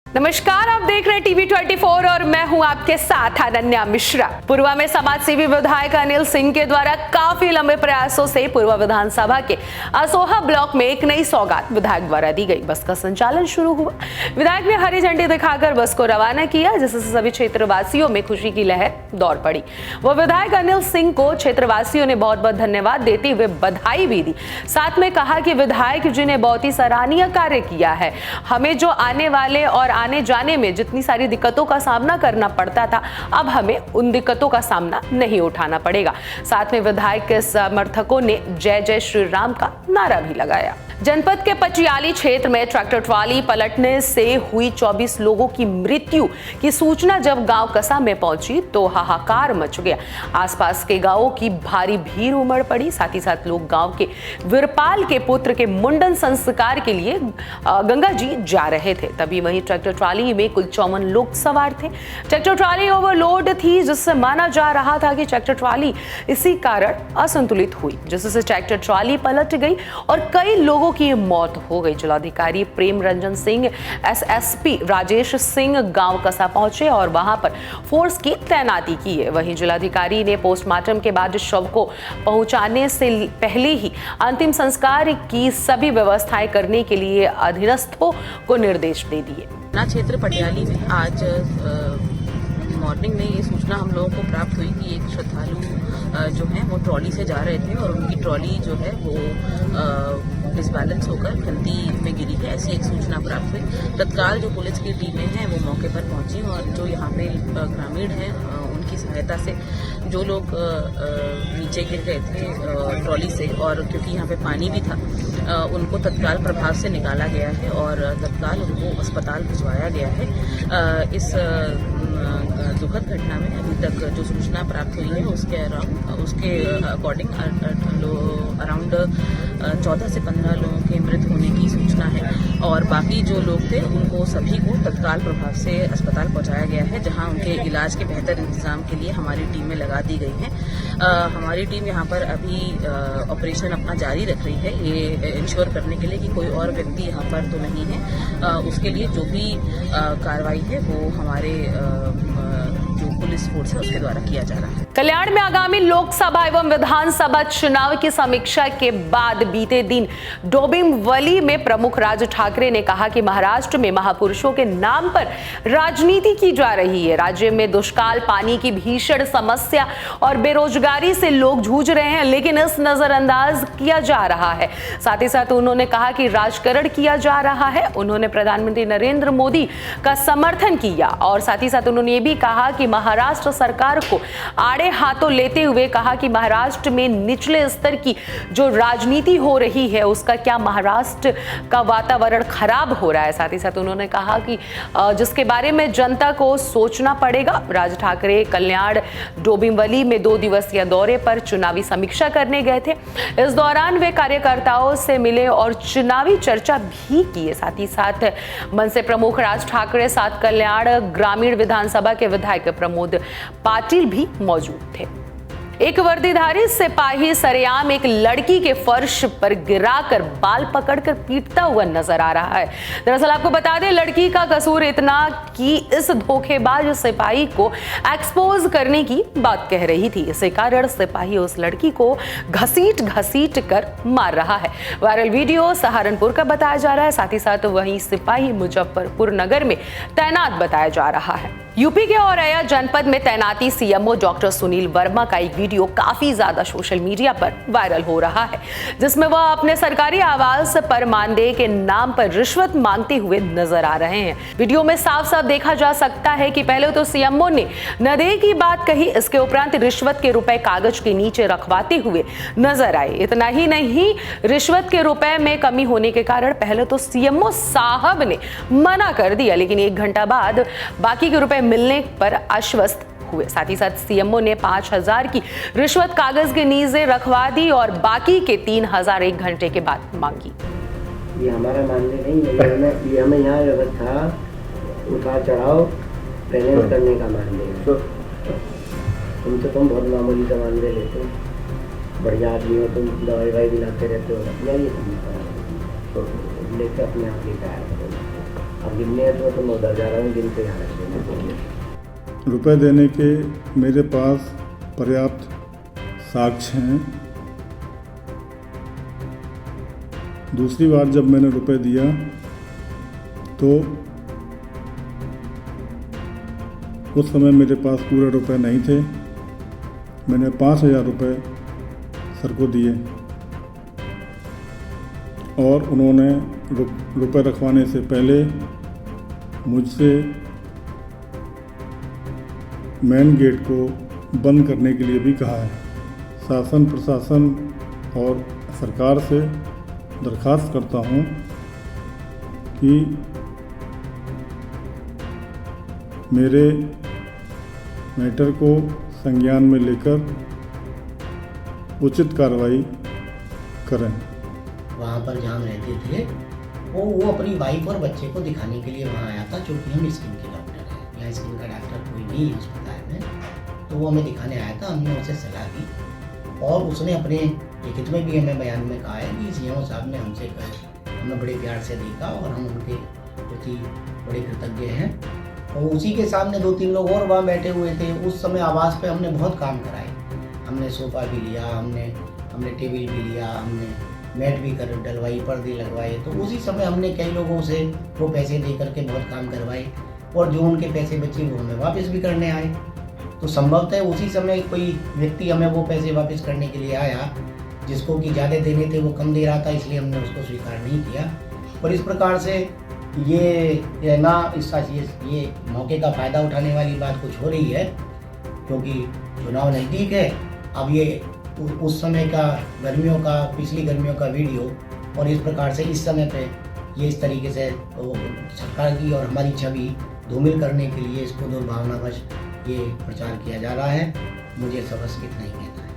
नमस्कार, आप देख रहे हैं टीवी 24 और मैं हूं आपके साथ अनन्या मिश्रा। पूर्वा में समाज सेवी विधायक अनिल सिंह के द्वारा काफी लंबे प्रयासों से पूर्वा विधानसभा के असोहा ब्लॉक में एक नई सौगात विधायक द्वारा दी गई। बस का संचालन शुरू हुआ। विधायक ने हरी झंडी दिखाकर बस को रवाना किया, जिससे सभी क्षेत्रवासियों में खुशी की लहर दौड़ पड़ी। वो विधायक अनिल सिंह को क्षेत्रवासियों ने बहुत बहुत धन्यवाद देते हुए बधाई भी दी। साथ में कहा कि विधायक जी ने बहुत ही सराहनीय कार्य किया है। हमें जो आने वाले और आने जाने में जितनी सारी दिक्कतों का सामना करना पड़ता था, अब हमें उन दिक्कतों का सामना नहीं उठाना पड़ेगा। साथ में विधायक के समर्थकों ने जय जय श्री राम का नारा भी लगाया। जनपद के पटियाली क्षेत्र में ट्रैक्टर ट्रॉली पलटने से हुई 24 लोगों की मृत्यु की सूचना जब गांव कसा में पहुंची तो हाहाकार मच गया। आसपास के गांवों की भारी भीड़ उमड़ पड़ी। साथ ही साथ लोग गांव के वीरपाल के पुत्र के मुंडन संस्कार के लिए गंगा जी जा रहे थे। तभी वहीं ट्रैक्टर ट्रॉली में कुल 54 लोग सवार थे। ट्रैक्टर ट्रॉली ओवरलोड थी, जिससे माना जा रहा था कि ट्रैक्टर ट्रॉली इसी कारण असंतुलित हुई, जिससे ट्रैक्टर ट्रॉली पलट गई और कई लोगों की मौत हो गई। जिलाधिकारी प्रेम रंजन सिंह, एसएसपी राजेश सिंह गांव कसा पहुंचे और वहां पर फोर्स की तैनाती की है। वहीं जिलाधिकारी ने पोस्टमार्टम के बाद शव को पहुंचाने से पहले ही अंतिम संस्कार की सभी व्यवस्थाएं करने के लिए अधीनस्थों को निर्देश दे दिए। क्षेत्र पटियाली में आज मॉर्निंग में ये सूचना हम लोगों को प्राप्त हुई कि एक श्रद्धालु जो है वो ट्रॉली से जा रहे थे और उनकी ट्रॉली जो है वो डिसबैलेंस होकर खंती में गिरी है, ऐसी एक सूचना प्राप्त हुई। तत्काल जो पुलिस की टीमें हैं वो मौके पर पहुंची और जो यहाँ पे ग्रामीण हैं उनकी सहायता से जो लोग नीचे गिर गए थे ट्रॉली से, और क्योंकि यहाँ पे पानी भी था, उनको तत्काल प्रभाव से निकाला गया है और तत्काल उनको अस्पताल भिजवाया गया है। इस दुखद घटना में अभी तक जो सूचना प्राप्त हुई है उसके अकॉर्डिंग अराउंड 14 से 15 लोगों के मृत होने की सूचना है और बाकी जो लोग थे उनको सभी को तत्काल प्रभाव से अस्पताल पहुंचाया गया है, जहां उनके इलाज के बेहतर इंतजाम के लिए हमारी टीमें लगा दी गई हैं। हमारी टीम यहाँ पर अभी ऑपरेशन अपना जारी रख रही है, ये इंश्योर करने के लिए कि कोई और व्यक्ति यहाँ पर तो नहीं है। उसके लिए जो भी कार्रवाई है वो हमारे जो पुलिस फोर्स है उसके द्वारा किया जा रहा है। कल्याण में आगामी लोकसभा एवं विधानसभा चुनाव की समीक्षा के बाद बीते दिन डोंबिवली में प्रमुख राज ठाकरे ने कहा कि महाराष्ट्र में महापुरुषों के नाम पर राजनीति की जा रही है। राज्य में दुष्काल, पानी की भीषण समस्या और बेरोजगारी से लोग जूझ रहे हैं, लेकिन इस नजरअंदाज किया जा रहा है। साथ ही साथ उन्होंने कहा कि राजकारण किया जा रहा है। उन्होंने प्रधानमंत्री नरेंद्र मोदी का समर्थन किया और साथ ही साथ उन्होंने ये भी कहा कि महाराष्ट्र सरकार को आड़े हाथों लेते हुए कहा कि महाराष्ट्र में निचले स्तर की जो राजनीति हो रही है उसका क्या महाराष्ट्र का वातावरण खराब हो रहा है। साथ ही साथ उन्होंने कहा कि जिसके बारे में जनता को सोचना पड़ेगा। राज ठाकरे कल्याण डोंबिवली में 2 दिवसीय दौरे पर चुनावी समीक्षा करने गए थे। इस दौरान वे कार्यकर्ताओं से मिले और चुनावी चर्चा भी की। साथ ही साथ मनसे प्रमुख राज ठाकरे साथ कल्याण ग्रामीण विधानसभा के विधायक प्रमोद पाटिल भी मौजूद थे। एक वर्दीधारी सिपाही सरेआम एक लड़की के फर्श पर गिराकर बाल पकड़कर पीटता हुआ नजर आ रहा है। दरअसल आपको बता दें, लड़की का कसूर इतना कि इस धोखेबाज सिपाही को एक्सपोज करने की बात कह रही थी। इसी कारण सिपाही उस लड़की को घसीट कर मार रहा है। वायरल वीडियो सहारनपुर का बताया जा रहा है। साथ ही साथ वहीं सिपाही मुजफ्फरपुर नगर में तैनात बताया जा रहा है। यूपी के औरैया जनपद में तैनाती सीएमओ डॉक्टर सुनील वर्मा का एक वीडियो काफी ज्यादा सोशल मीडिया पर वायरल हो रहा है, जिसमें वह अपने सरकारी आवास पर मानदेय के नाम पर रिश्वत मांगते हुए नजर आ रहे हैं। वीडियो में साफ साफ देखा जा सकता है कि पहले तो सीएमओ ने नदेय की बात कही, इसके उपरांत रिश्वत के रुपए कागज के नीचे रखवाते हुए नजर आए। इतना ही नहीं, रिश्वत के रुपए में कमी होने के कारण पहले तो सीएमओ साहब ने मना कर दिया, लेकिन 1 घंटा बाद बाकी के रुपए मिलने पर आश्वस्त हुए। साथ ही साथ सीएमओ ने 5000 की रिश्वत कागज के नीचे रखवा दी और बाकी के 3000 1 घंटे के बाद मांगी। ये हमारा मानदेय नहीं है, ये हमें यहाँ व्यवस्था उतार चढ़ाव बैलेंस करने का मानदेय। तुम बहुत मामूली का मानदेय लेते हो, बढ़िया आदमी हो, तुम दवाई दिलाते रहते हो, अपना ये लेकर अपने आप ही तैयार करो। अब गिनने हैं तो मैं उधर जा रहा हूँ, गिनते जा रहे हैं। रुपए देने के मेरे पास पर्याप्त साक्ष्य हैं। दूसरी बार जब मैंने रुपए दिया तो उस समय मेरे पास पूरे रुपए नहीं थे। मैंने 5,000 रुपये सर को दिए और उन्होंने रुपए रखवाने से पहले मुझसे मेन गेट को बंद करने के लिए भी कहा है। शासन प्रशासन और सरकार से दरख्वास्त करता हूँ कि मेरे मैटर को संज्ञान में लेकर उचित कार्रवाई करें। वहाँ पर जहाँ रहते थे वो अपनी वाइफ और बच्चे को दिखाने के लिए वहाँ आया था, क्योंकि हम स्किन के डॉक्टर हैं, यहाँ स्किन का डॉक्टर कोई नहीं है अस्पताल में, तो वो हमें दिखाने आया था। हमने उसे सलाह दी और उसने अपने लिखित में भी हमें बयान में कहा है कि सीएमओ साहब ने हमसे हमें बड़े प्यार से देखा और हम उनके प्रति बड़े कृतज्ञ हैं। और उसी के सामने 2-3 लोग और वहाँ बैठे हुए थे। उस समय आवास पे हमने बहुत काम कराए, हमने सोफ़ा भी लिया, हमने टेबल भी लिया, हमने मैट भी कर डलवाई, पर्दे लगवाए। तो उसी समय हमने कई लोगों से वो पैसे दे करके बहुत काम करवाए और जो उनके पैसे बचे वो हमें वापस भी करने आए। तो संभवतः उसी समय कोई व्यक्ति हमें वो पैसे वापस करने के लिए आया जिसको कि ज़्यादा देने थे, वो कम दे रहा था, इसलिए हमने उसको स्वीकार नहीं किया। और इस प्रकार से ये मौके का फ़ायदा उठाने वाली बात कुछ हो रही है, क्योंकि चुनाव नज़दीक है। अब ये उस समय का पिछली गर्मियों का वीडियो और इस प्रकार से इस समय पे ये इस तरीके से सरकार की और हमारी छवि धूमिल करने के लिए इसको दुर्भावनावश ये प्रचार किया जा रहा है। मुझे सबस इतना ही कहना है।